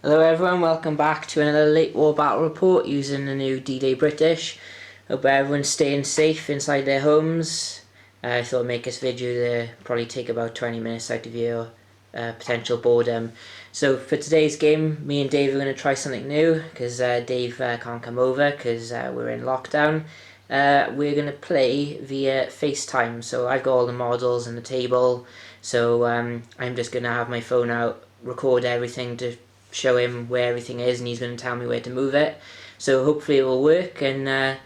Hello everyone, welcome back to another late war battle report using the new D-Day British. Hope everyone's staying safe inside their homes. I thought I'd make this video to probably take about 20 minutes out of your potential boredom. So for today's game, me and Dave are going to try something new because Dave can't come over because we're in lockdown. We're going to play via FaceTime. So I've got all the models and the table, so I'm just going to have my phone out, record everything to show him where everything is, and he's going to tell me where to move it. So hopefully it will work, and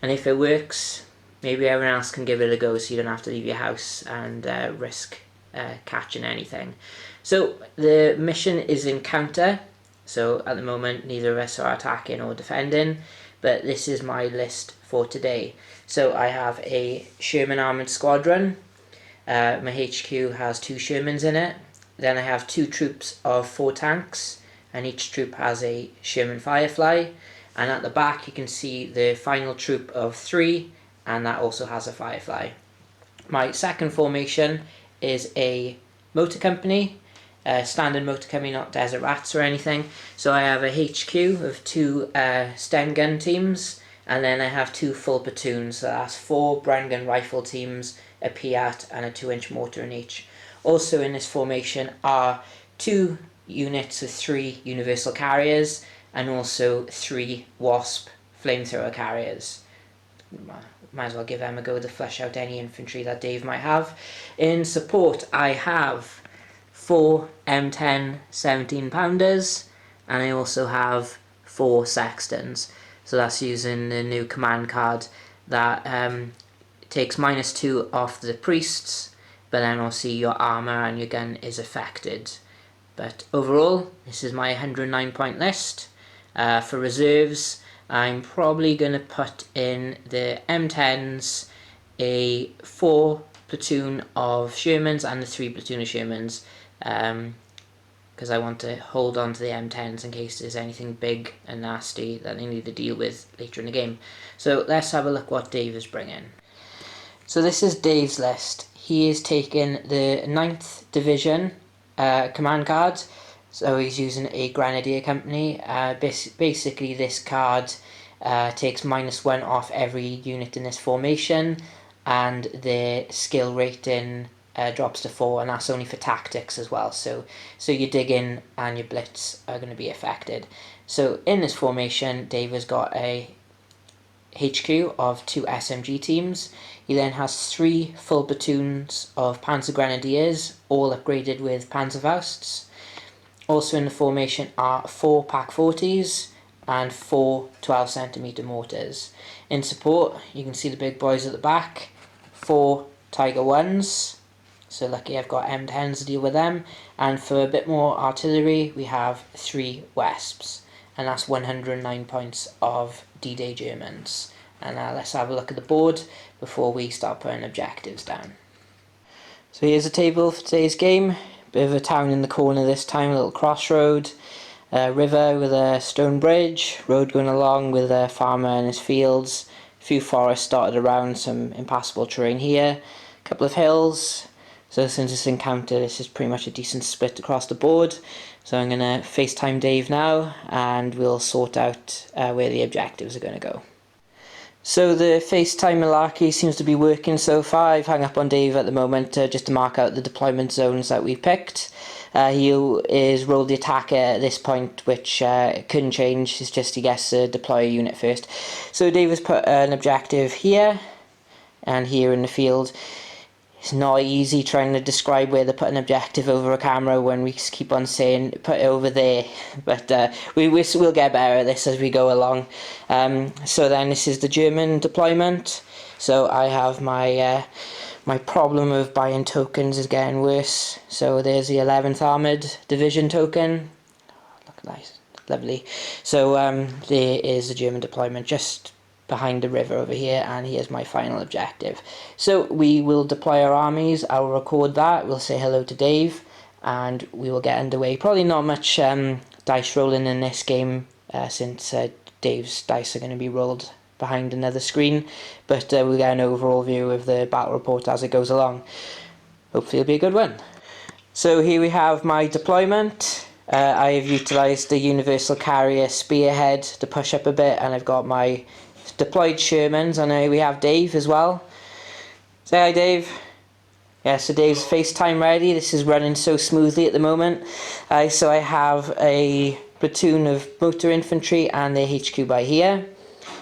if it works, maybe everyone else can give it a go so you don't have to leave your house and risk catching anything. So the mission is encounter, so at the moment neither of us are attacking or defending, but this is my list for today. So I have a Sherman Armoured Squadron. My HQ has 2 Shermans in it. Then I have 2 troops of 4 tanks, and each troop has a Sherman Firefly. And at the back you can see the final troop of 3, and that also has a Firefly. My second formation is a motor company, standard motor company, not Desert Rats or anything. So I have a HQ of 2 Sten gun teams, and then I have 2 full platoons. So that's 4 Bren gun rifle teams, a Piat and a 2-inch mortar in each. Also in this formation are 2 units of 3 universal carriers and also 3 Wasp flamethrower carriers. Might as well give them a go to flush out any infantry that Dave might have. In support I have 4 M10 17 pounders, and I also have 4 sextons. So that's using the new command card that takes -2 off the priests, but then also your armour and your gun is affected. But overall, this is my 109 point list. For reserves, I'm probably going to put in the M10s, a 4 platoon of Shermans and a 3 platoon of Shermans, because I want to hold on to the M10s in case there's anything big and nasty that they need to deal with later in the game. So let's have a look what Dave is bringing. So this is Dave's list. He is taking the 9th Division command card, so he's using a Grenadier company. Basically this card takes -1 off every unit in this formation, and the skill rating drops to 4, and that's only for tactics as well, so your digging and your blitz are going to be affected. So in this formation, Dave has got a HQ of 2 SMG teams. He then has 3 full platoons of Panzergrenadiers, all upgraded with Panzerfausts. Also in the formation are 4 Pak-40s and 4 12cm mortars. In support, you can see the big boys at the back, 4 Tiger 1s, so lucky I've got M10s to deal with them, and for a bit more artillery we have 3 Wesps, and that's 109 points of D-Day Germans. And let's have a look at the board before we start putting objectives down. So here's a table for today's game. Bit of a town in the corner this time, a little crossroad, a river with a stone bridge, road going along with a farmer and his fields, a few forests dotted around, some impassable terrain here, a couple of hills. So since this encounter, this is pretty much a decent split across the board. So I'm going to FaceTime Dave now, and we'll sort out where the objectives are going to go. So the FaceTime malarkey seems to be working so far. I've hung up on Dave at the moment just to mark out the deployment zones that we've picked. He is rolled the attacker at this point, which couldn't change. It's just he gets to deploy a unit first. So Dave has put an objective here and here in the field. It's not easy trying to describe where they put an objective over a camera when we keep on saying put it over there, but we'll get better at this as we go along. So then this is the German deployment. So I have my problem of buying tokens is getting worse. So there's the 11th Armoured Division token. Look nice, lovely. So there is the German deployment just behind the river over here, and here's my final objective. So we will deploy our armies. I'll record that, we'll say hello to Dave, and we will get underway. Probably not much dice rolling in this game since Dave's dice are going to be rolled behind another screen, but we'll get an overall view of the battle report as it goes along. Hopefully it'll be a good one. So here we have my deployment. I have utilised the Universal Carrier Spearhead to push up a bit, and I've got my deployed Shermans, and we have Dave as well. Say hi, Dave. Yeah, so Dave's FaceTime ready. This is running so smoothly at the moment. So I have a platoon of motor infantry and their HQ by here,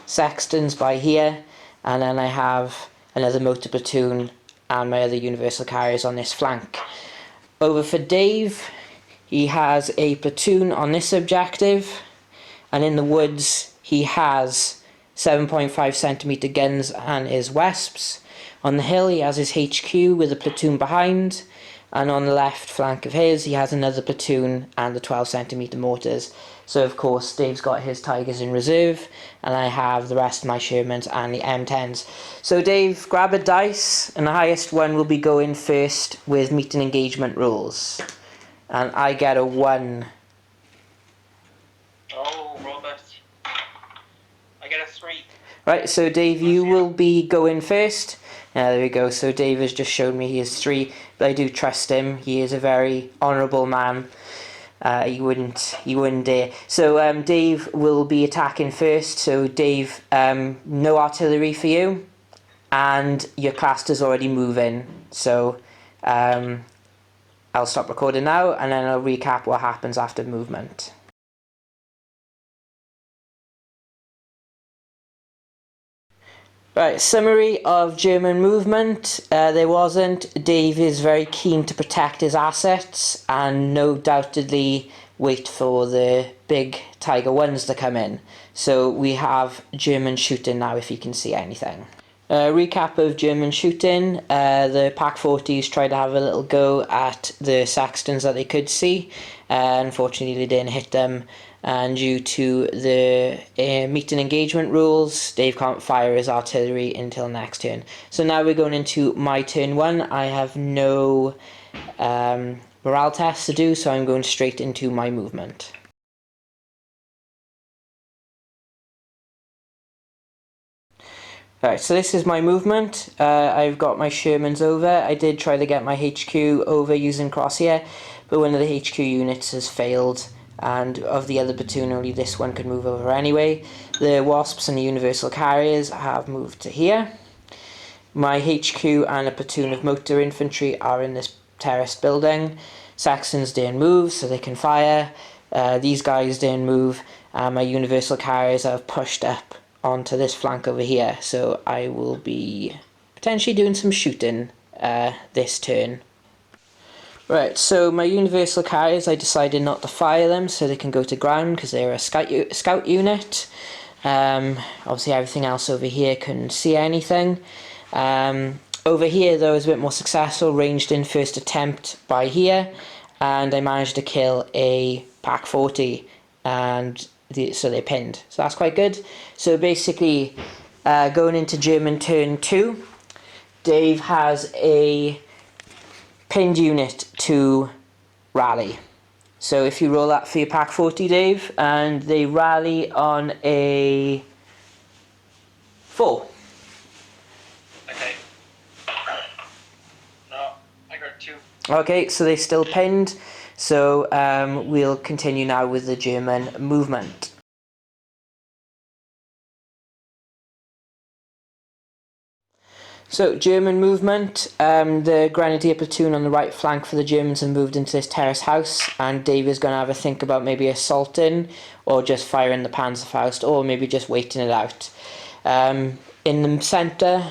Sextons by here, and then I have another motor platoon and my other Universal Carriers on this flank. Over for Dave, he has a platoon on this objective, and in the woods he has 7.5cm guns and his Wesps. On the hill he has his HQ with a platoon behind, and on the left flank of his he has another platoon and the 12cm mortars. So of course Dave's got his Tigers in reserve, and I have the rest of my Shermans and the M10s. So Dave, grab a dice, and the highest one will be going first with meet and engagement rules. And I get a 1. Oh, Robert. I get a 3. Right, so Dave, you will be going first. There we go. So Dave has just showed me he is 3, but I do trust him. He is a very honourable man. He wouldn't dare. So Dave will be attacking first. So Dave, no artillery for you, and your cluster's already moving. So I'll stop recording now, and then I'll recap what happens after movement. Right, summary of German movement. There wasn't. Dave is very keen to protect his assets and no doubtedly wait for the big Tiger 1s to come in. So we have German shooting now, if you can see anything. Recap of German shooting. The Pak-40s tried to have a little go at the Saxtons that they could see. Unfortunately they didn't hit them, and due to the meet and engagement rules, Dave can't fire his artillery until next turn. So now we're going into my turn 1. I have no morale tests to do, so I'm going straight into my movement. Alright, so this is my movement. I've got my Shermans over. I did try to get my HQ over using crosshair, but one of the HQ units has failed, and of the other platoon only this one could move over anyway. The Wasps and the Universal Carriers have moved to here. My HQ and a platoon of motor infantry are in this terraced building. Saxons didn't move, so they can fire. These guys didn't move, and my Universal Carriers have pushed up onto this flank over here, so I will be potentially doing some shooting this turn. Right, so my Universal Carriers, I decided not to fire them so they can go to ground because they're a scout unit. Obviously everything else over here couldn't see anything. Over here though I was a bit more successful, ranged in first attempt by here, and I managed to kill a Pak-40, and so they're pinned, so that's quite good. So basically going into German turn 2, Dave has a pinned unit to rally. So if you roll that for your Pak-40, Dave, and they rally on a 4. Okay. No, I got 2. Okay, so they're still pinned. So we'll continue now with the German movement. So German movement, the Grenadier platoon on the right flank for the Germans have moved into this terrace house, and Dave is going to have a think about maybe assaulting or just firing the Panzerfaust, or maybe just waiting it out. In the centre,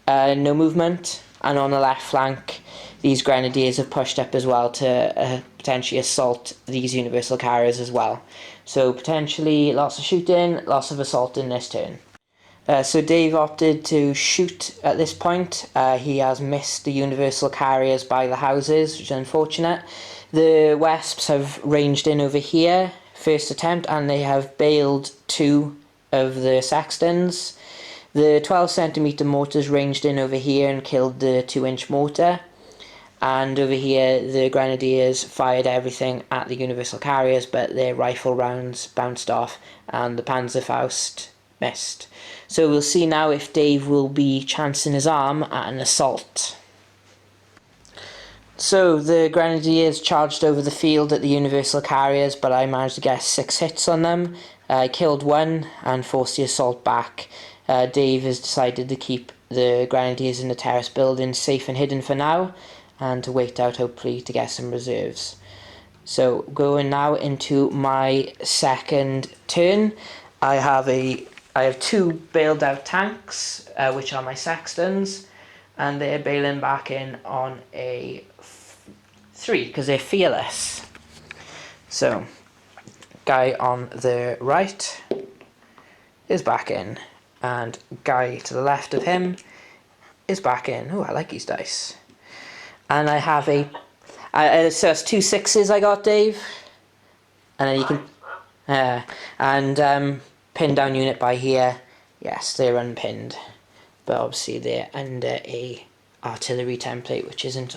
no movement, and on the left flank these Grenadiers have pushed up as well to potentially assault these Universal Carriers as well. So potentially lots of shooting, lots of assaulting this turn. So Dave opted to shoot at this point. He has missed the Universal Carriers by the houses, which is unfortunate. The Wesps have ranged in over here, first attempt, and they have bailed 2 of the Sextons. The 12cm mortars ranged in over here and killed the 2-inch mortar. And over here the Grenadiers fired everything at the Universal Carriers, but their rifle rounds bounced off and the Panzerfaust missed. So we'll see now if Dave will be chancing his arm at an assault. So the Grenadiers charged over the field at the Universal Carriers, but I managed to get 6 hits on them. I killed one and forced the assault back. Dave has decided to keep the Grenadiers in the terrace building safe and hidden for now, and to wait out hopefully to get some reserves. So going now into my second turn, I have 2 bailed out tanks, which are my sextons, and they're bailing back in on a 3 because they're fearless. So guy on the right is back in, and guy to the left of him is back in. Oh, I like these dice. And I have so it's 2 6s I got, Dave, and then you can and pin down unit by here. Yes, they're unpinned, but obviously they're under a artillery template, which isn't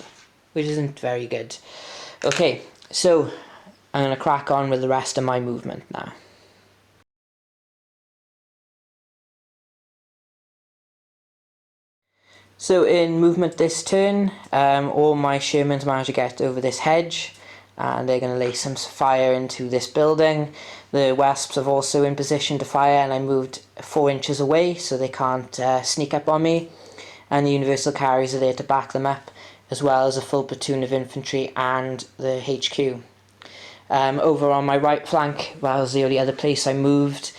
very good. Okay, so I'm going to crack on with the rest of my movement now. So in movement this turn, all my Shermans managed to get over this hedge, and they're going to lay some fire into this building. The Wasps are also in position to fire, and I moved 4 inches away so they can't sneak up on me. And the Universal Carriers are there to back them up, as well as a full platoon of infantry and the HQ. Over on my right flank, well, was the only other place I moved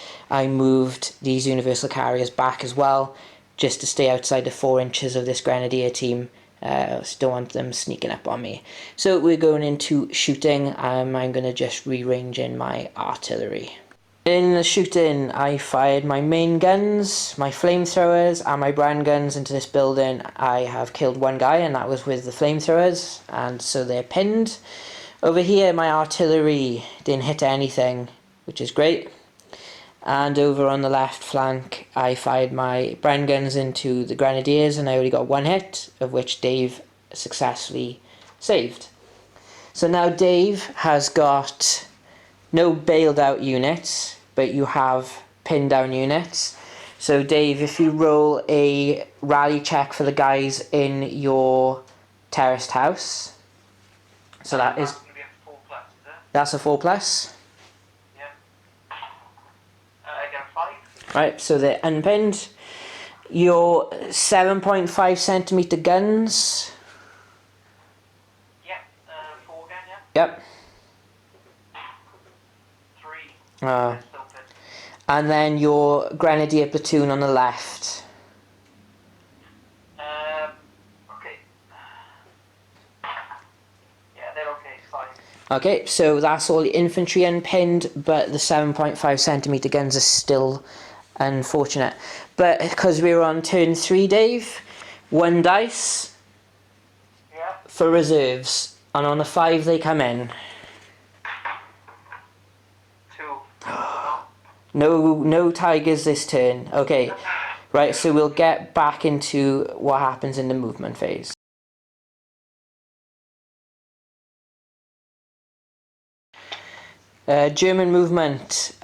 these Universal Carriers back as well, just to stay outside the 4 inches of this Grenadier team. Don't want them sneaking up on me. So we're going into shooting. I'm going to just rearrange in my artillery. In the shooting, I fired my main guns, my flamethrowers, and my brand guns into this building. I have killed 1 guy, and that was with the flamethrowers, and so they're pinned. Over here, my artillery didn't hit anything, which is great. And over on the left flank, I fired my brand guns into the Grenadiers, and I only got 1 hit, of which Dave successfully saved. So now Dave has got no bailed out units, but you have pinned down units. So Dave, if you roll a rally check for the guys in your terraced house. So that is... That's a 4+. Yeah. I got a 5. Right, so they're unpinned. Your 7.5 centimeter guns. Yeah. 4 again. Yeah. Yep. 3. And then your Grenadier platoon on the left. Okay. Yeah, they're okay. Fine. Okay, so that's all the infantry unpinned, but the 7.5 centimeter guns are still unfortunate. But because we were on turn 3, Dave, 1 dice for reserves, and on a 5 they come in. 2. No tigers this turn. Okay, right, so we'll get back into what happens in the movement phase. German movement.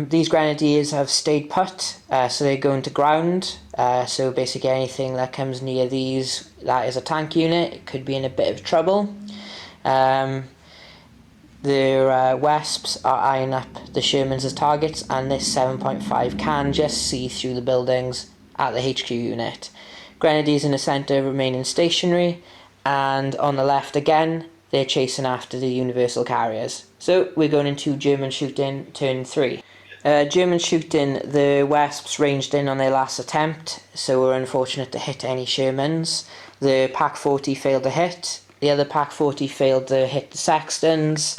These Grenadiers have stayed put, so they're going to ground. So basically anything that comes near these, that is a tank unit, it could be in a bit of trouble. The Wasps are eyeing up the Shermans as targets, and this 7.5 can just see through the buildings at the HQ unit. Grenadiers in the centre remaining stationary, and on the left again, they're chasing after the Universal Carriers. So we're going into German shooting, turn 3. German shooting, the Wasps ranged in on their last attempt, so we're unfortunate to hit any Shermans. The Pak 40 failed to hit. The other Pak 40 failed to hit the Sextons.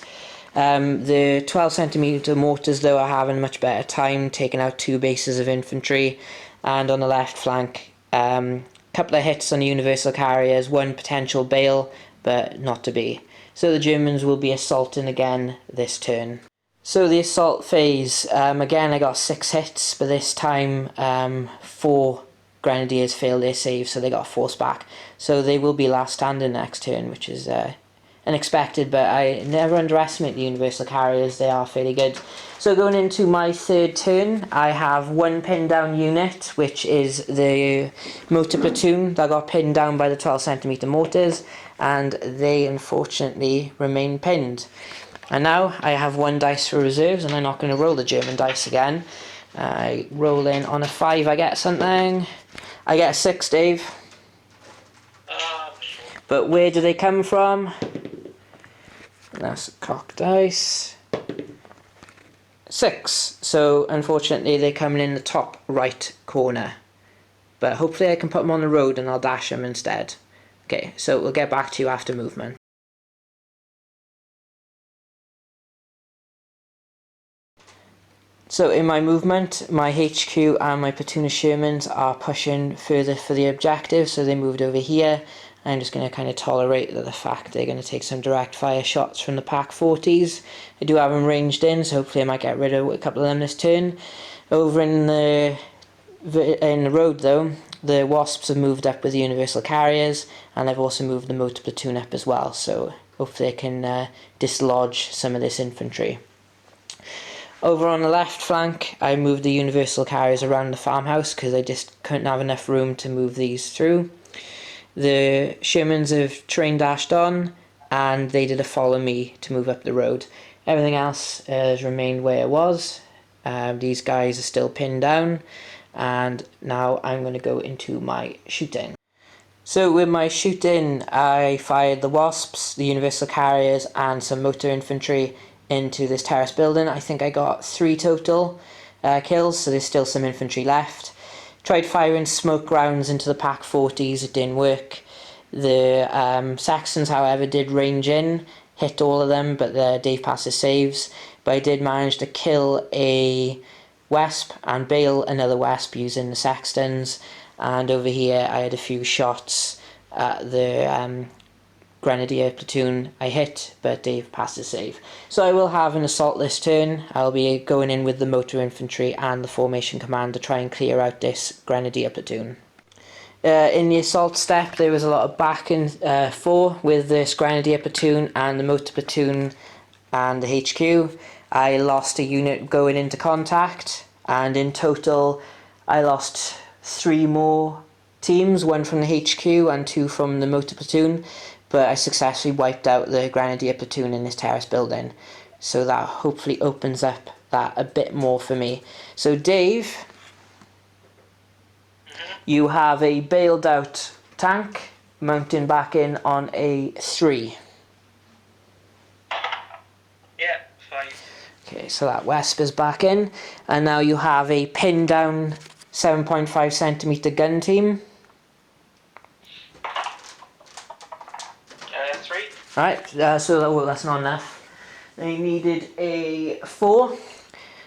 The 12 centimeter mortars though are having a much better time, taking out 2 bases of infantry. And on the left flank, couple of hits on the Universal Carriers, 1 potential bail, but not to be. So the Germans will be assaulting again this turn. So the assault phase, again I got 6 hits, but this time 4 Grenadiers failed their save, so they got forced back. So they will be last standing next turn, which is unexpected, but I never underestimate the universal carriers. They are fairly good. So going into my third turn, I have one pinned down unit, which is the motor platoon that got pinned down by the 12cm mortars, and they unfortunately remain pinned. And now I have one dice for reserves, and I'm not going to roll the German dice again. I roll in on a 5, I get something. I get a 6, Dave. But where do they come from? That's a cock dice. 6. So unfortunately they're coming in the top right corner. But hopefully I can put them on the road and I'll dash them instead. Okay, so we'll get back to you after movement. So in my movement, my HQ and my platoon of Shermans are pushing further for the objective, so they moved over here. I'm just going to kind of tolerate the fact they're going to take some direct fire shots from the Pak 40s. I do have them ranged in, so hopefully I might get rid of a couple of them this turn. Over in the road though, the Wasps have moved up with the universal carriers, and I've also moved the motor platoon up as well, so hopefully I can dislodge some of this infantry. Over on the left flank, I moved the universal carriers around the farmhouse because I just couldn't have enough room to move these through. The Shermans have train dashed on, and they did a follow me to move up the road. Everything else has remained where it was. These guys are still pinned down, and now I'm going to go into my shooting. So with my shooting, I fired the Wasps, the universal carriers, and some motor infantry into this terrace building. I think I got 3 total kills, so there's still some infantry left. Tried firing smoke rounds into the Pak 40s, it didn't work. The Saxons, however, did range in, hit all of them, but Dave passed his saves. But I did manage to kill a Wesp and bail another Wesp using the Sextons. And over here I had a few shots at the Grenadier platoon I hit, but Dave passed his save. So I will have an assault this turn. I'll be going in with the motor infantry and the formation command to try and clear out this Grenadier platoon. In the assault step there was a lot of back and forth with this Grenadier platoon and the motor platoon and the HQ. I lost a unit going into contact, and in total I lost 3 more teams, 1 from the HQ and 2 from the motor platoon. But I successfully wiped out the Grenadier platoon in this terrace building. So that hopefully opens up that a bit more for me. So Dave, you have a bailed out tank mounting back in on a 3. Yeah, 5. Okay, so that Wesp is back in. And now you have a pinned down 7.5cm gun team. 3. Alright, so that's not enough. They needed a 4,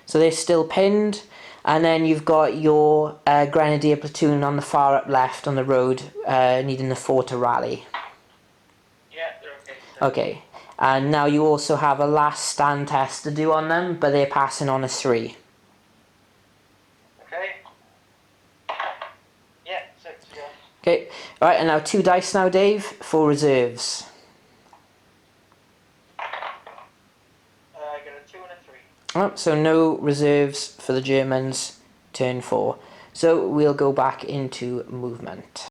so they're still pinned. And then you've got your Grenadier platoon on the far up left on the road, needing the 4 to rally. Yeah, they're okay. Okay, and now you also have a last stand test to do on them, but they're passing on a 3. Okay. Yeah, 6, yeah. Okay, alright, and now 2 dice now, Dave, for reserves. I got a 2 and a 3. Oh, so no reserves for the Germans, turn 4. So we'll go back into movement.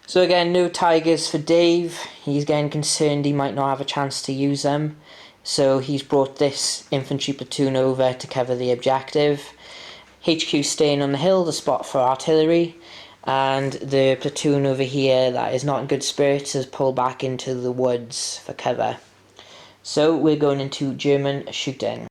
So again, no Tigers for Dave. He's getting concerned he might not have a chance to use them. So he's brought this infantry platoon over to cover the objective. HQ staying on the hill, the spot for artillery. And the platoon over here that is not in good spirits has pulled back into the woods for cover. So we're going into German shooting.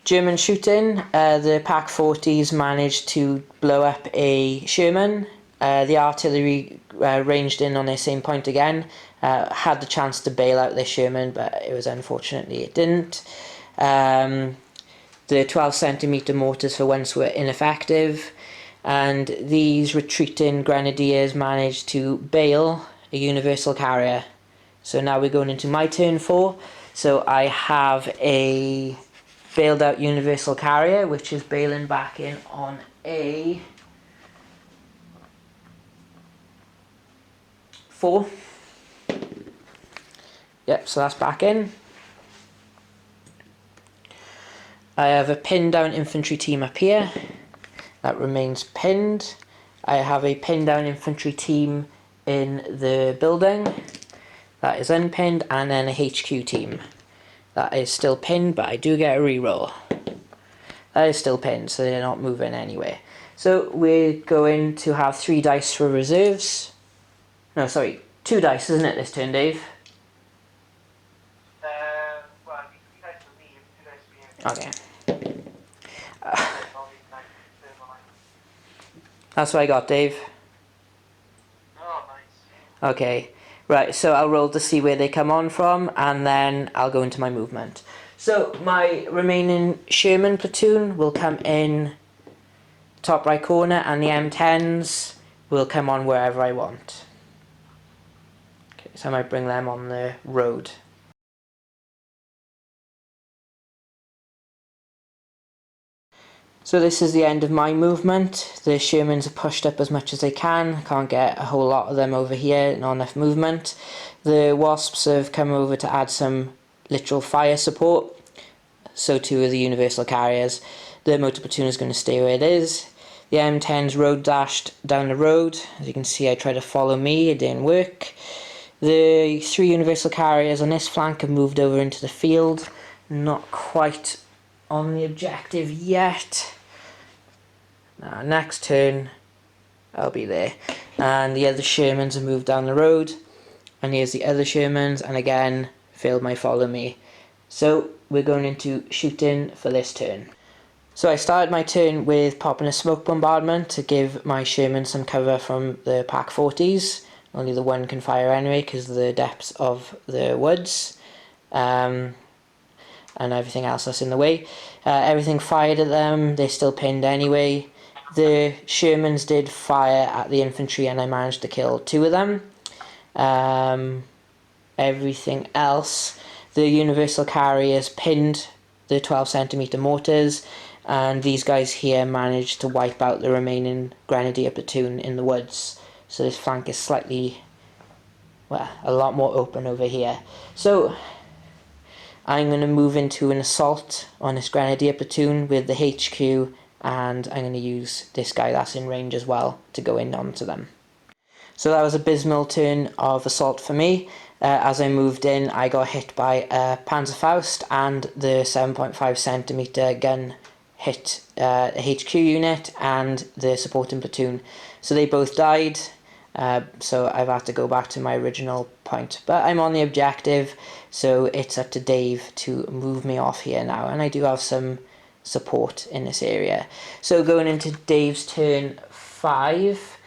German shooting, the Pak 40s managed to blow up a Sherman. The artillery ranged in on their same point again, had the chance to bail out their Sherman, but it was unfortunately it didn't. The 12cm mortars for once were ineffective, and these retreating Grenadiers managed to bail a universal carrier. So now we're going into my turn 4. So I have a bailed out universal carrier which is bailing back in on a 4. Yep, so that's back in. I have a pinned down infantry team up here. That remains pinned. I have a pinned down infantry team in the building. That is unpinned, and then a HQ team. That is still pinned, but I do get a reroll. That is still pinned, so they're not moving anywhere. So we're going to have 3 dice for reserves. No, sorry, 2 dice, isn't it, this turn, Dave? Well, I mean, 3 dice for me, 2 dice for you. Okay. That's what I got, Dave. Oh, nice. Okay, right, so I'll roll to see where they come on from, and then I'll go into my movement. So my remaining Sherman platoon will come in top right corner, and the M10s will come on wherever I want. Okay, so I might bring them on the road. So this is the end of my movement. The Shermans are pushed up as much as they can. Can't get a whole lot of them over here, not enough movement. The Wasps have come over to add some literal fire support. So too are the Universal Carriers. The motor platoon is going to stay where it is. The M10's road dashed down the road. As you can see, I tried to follow me, it didn't work. The 3 Universal Carriers on this flank have moved over into the field. Not quite on the objective yet. Now, next turn, I'll be there. And the other Shermans have moved down the road. And here's the other Shermans, and again, failed my follow me. So, we're going into shooting for this turn. So I started my turn with popping a smoke bombardment to give my Sherman some cover from the Pak 40s. Only the one can fire anyway because of the depths of the woods. And everything else that's in the way. Everything fired at them, they're still pinned anyway. The Shermans did fire at the infantry and I managed to kill 2 of them. Everything else, the Universal Carriers pinned the 12cm mortars, and these guys here managed to wipe out the remaining Grenadier platoon in the woods. So this flank is slightly, well, a lot more open over here. So I'm going to move into an assault on this Grenadier platoon with the HQ, and I'm going to use this guy that's in range as well to go in onto them. So that was a abysmal turn of assault for me. As I moved in, I got hit by a Panzerfaust, and the 7.5cm gun hit a HQ unit and the supporting platoon. So they both died. So I've had to go back to my original point, but I'm on the objective, so it's up to Dave to move me off here now, and I do have some support in this area. So going into Dave's turn 5.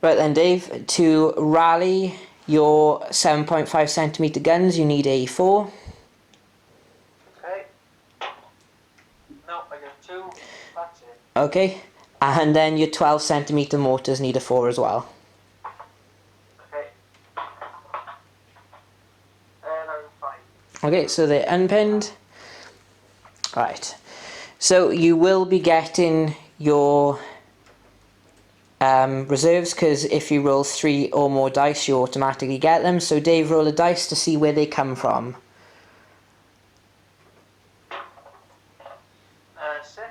Right then, Dave, to rally your 7.5cm guns you need a 4. No, I got 2. That's it. Okay, and then your 12cm mortars need a 4 as well. Okay. And I'm 5. Okay, so they're unpinned. Right, so you will be getting your reserves, because if you roll 3 or more dice you automatically get them. So Dave, roll a dice to see where they come from. 6.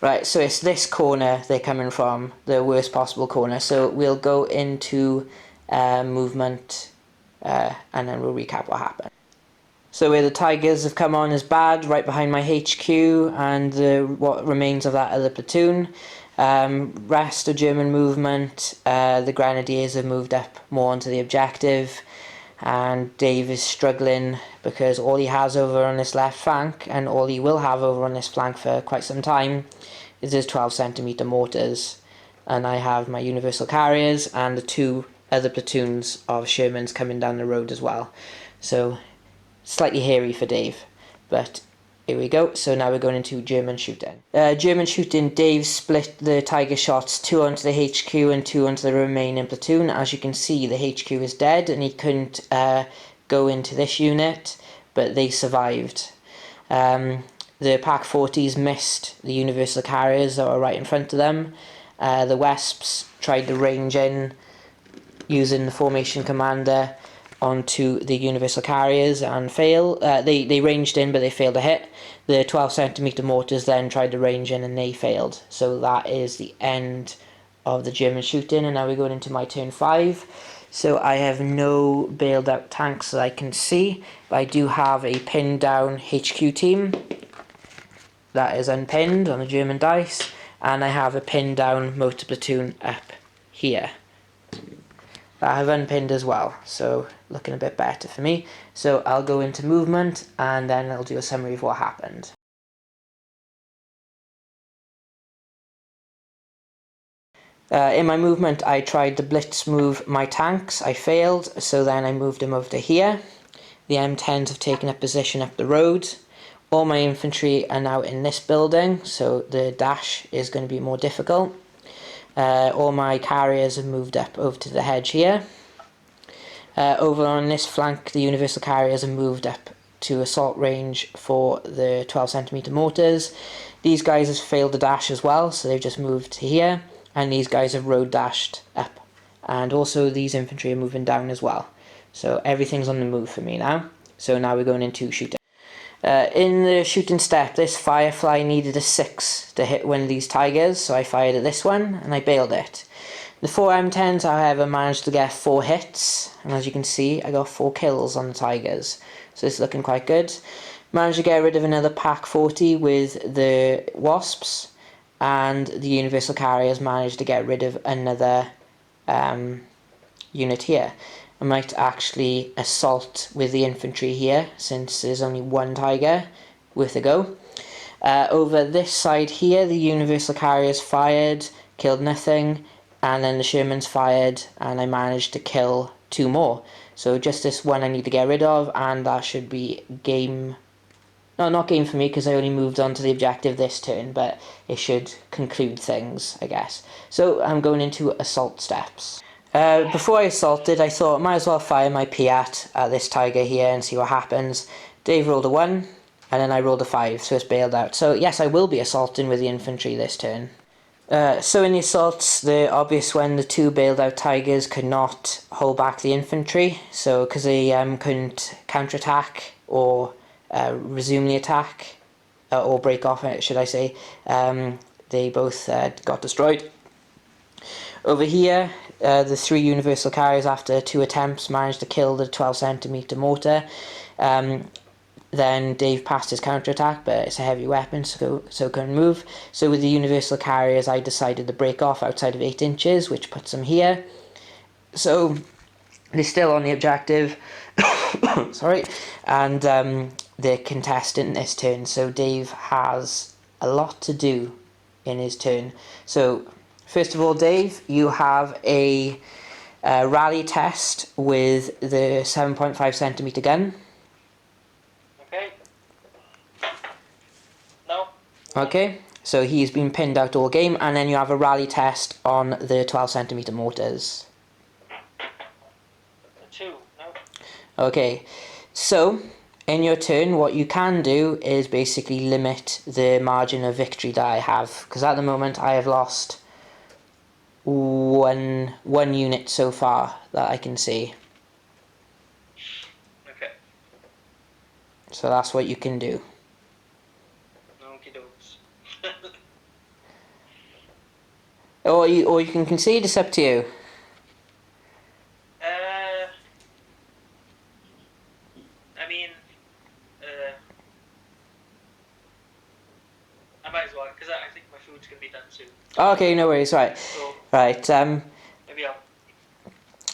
Right, so it's this corner they're coming from, the worst possible corner. So we'll go into movement and then we'll recap what happened. So where the Tigers have come on is bad, right behind my HQ and what remains of that other platoon. Rest of German movement, the Grenadiers have moved up more onto the objective, and Dave is struggling because all he has over on this left flank, and all he will have over on this flank for quite some time, is his 12cm mortars. And I have my Universal Carriers and the 2 other platoons of Shermans coming down the road as well. So slightly hairy for Dave, but here we go. So now we're going into German shooting. German shooting, Dave split the Tiger shots, 2 onto the HQ and 2 onto the remaining platoon. As you can see, the HQ is dead and he couldn't go into this unit, but they survived. the Pack 40s missed the Universal Carriers that were right in front of them. The Wesps tried to range in using the Formation Commander onto the Universal Carriers and failed. They ranged in, but they failed to hit. The 12cm mortars then tried to range in and they failed. So that is the end of the German shooting, and now we're going into my turn 5. So I have no bailed out tanks that I can see, but I do have a pinned down HQ team that is unpinned on the German dice, and I have a pinned down motor platoon up here that I have unpinned as well, so looking a bit better for me. So I'll go into movement and then I'll do a summary of what happened. In my movement I tried to blitz move my tanks, I failed, so then I moved them over to here. The M10s have taken up position up the road. All my infantry are now in this building, so the dash is going to be more difficult. All my carriers have moved up over to the hedge here. Over on this flank, the Universal Carriers have moved up to assault range for the 12cm mortars. These guys have failed the dash as well, so they've just moved to here, and these guys have road dashed up. And also these infantry are moving down as well. So everything's on the move for me now. So now we're going into shooting. In the shooting step, this Firefly needed a 6 to hit one of these Tigers, so I fired at this one and I bailed it. The 4 M10s, however, managed to get 4 hits, and as you can see, I got 4 kills on the Tigers, so it's looking quite good. Managed to get rid of another Pack 40 with the Wasps, and the Universal Carriers managed to get rid of another unit here. I might actually assault with the infantry here, since there's only one Tiger worth a go. Over this side here, the Universal Carriers fired, killed nothing, and then the Shermans fired, and I managed to kill 2 more. So just this one I need to get rid of, and that should be game... No, not game for me, because I only moved on to the objective this turn, but it should conclude things, I guess. So I'm going into assault steps. Before I assaulted, I thought I might as well fire my Piat at this Tiger here and see what happens. Dave rolled a 1, and then I rolled a 5, so it's bailed out. So yes, I will be assaulting with the infantry this turn. So in the assaults, the obvious one, the 2 bailed out Tigers could not hold back the infantry, so because they couldn't counterattack or resume the attack, or break off it, should I say, they both got destroyed. Over here, the 3 Universal Carriers, after 2 attempts, managed to kill the 12cm mortar. Then Dave passed his counterattack, but it's a heavy weapon, so couldn't move. So with the Universal Carriers, I decided to break off outside of 8 inches, which puts them here. So they're still on the objective, sorry, and they're contesting this turn. So Dave has a lot to do in his turn. So first of all, Dave, you have a rally test with the 7.5cm gun. Okay. No. Okay, so he's been pinned out all game, and then you have a rally test on the 12cm mortars. 2. No. Okay, so in your turn, what you can do is basically limit the margin of victory that I have, because at the moment I have lost one unit so far that I can see. Okay. So that's what you can do. Okie dokes. Or you can concede, it's up to you. I mean, I might as well, because I think my food's going to be done soon. Okay, no worries, right. So, Right, maybe I'll...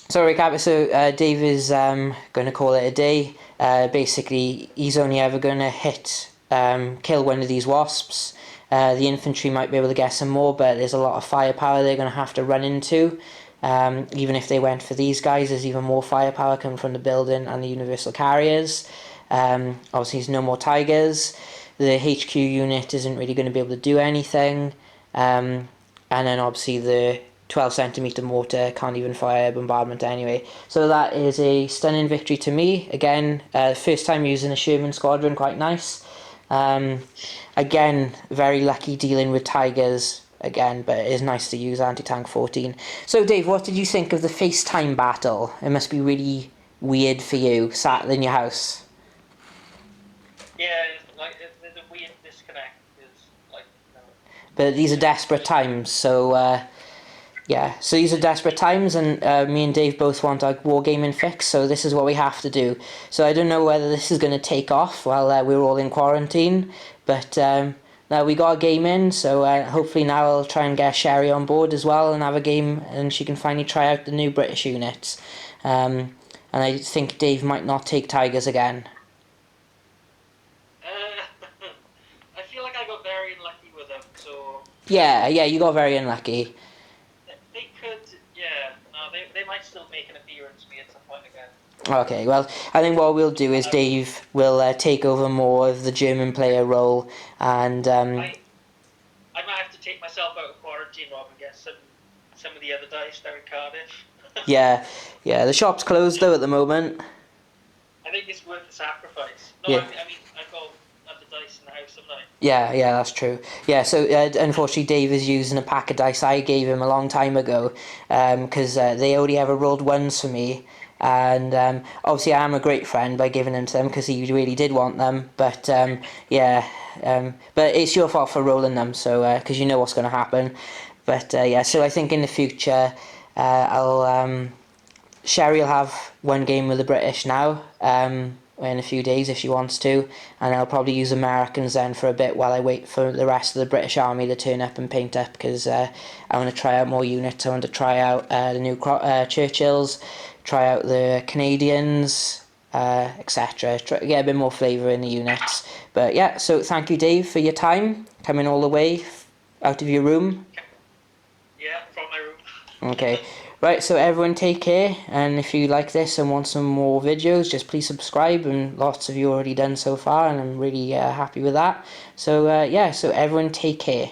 so recap, so Dave is going to call it a day. Basically, he's only ever going to hit, kill one of these wasps. The infantry might be able to get some more, but there's a lot of firepower they're going to have to run into. Even if they went for these guys, there's even more firepower coming from the building and the Universal Carriers. Obviously, there's no more Tigers. The HQ unit isn't really going to be able to do anything. And then obviously the 12cm mortar can't even fire bombardment anyway. So that is a stunning victory to me. Again, first time using a Sherman Squadron, quite nice. Again, very lucky dealing with Tigers again, but it is nice to use anti-tank 14. So Dave, what did you think of the FaceTime battle? It must be really weird for you, sat in your house. Yeah, like there's a weird disconnect. Is like, But these are desperate times, so yeah. So these are desperate times, and me and Dave both want our wargaming fix, so this is what we have to do. So I don't know whether this is going to take off while we're all in quarantine, but now we got a game in, so hopefully now I'll try and get Sherry on board as well and have a game, and she can finally try out the new British units. And I think Dave might not take Tigers again. I feel like I got very unlucky with them. So Yeah, you got very unlucky. they could, yeah. No, they might still make an appearance to me at some point again. Okay, well, I think what we'll do is Dave will take over more of the German player role, and I might have to take myself out of quarantine, Rob, and get some of the other dice down in Cardiff. yeah, the shop's closed though at the moment. I think it's worth the sacrifice. No, Yeah. I mean I've got other dice in the house, haven't I? Yeah, that's true. Yeah, so unfortunately Dave is using a pack of dice I gave him a long time ago, because they only ever rolled ones for me, and obviously I am a great friend by giving them to them because he really did want them, but yeah, but it's your fault for rolling them, so because you know what's going to happen, but yeah, so I think in the future I'll Sherry will have one game with the British now, in a few days if she wants to, and I'll probably use Americans then for a bit while I wait for the rest of the British Army to turn up and paint up, because I want to try out more units. I want to try out the new Churchills, try out the Canadians, etc. Get a bit more flavour in the units. But yeah, so thank you, Dave, for your time, coming all the way out of your room. Yeah, from my room. Okay. Right, so everyone take care, and if you like this and want some more videos, just please subscribe, and lots of you already done so far, and I'm really happy with that. So yeah, so everyone take care.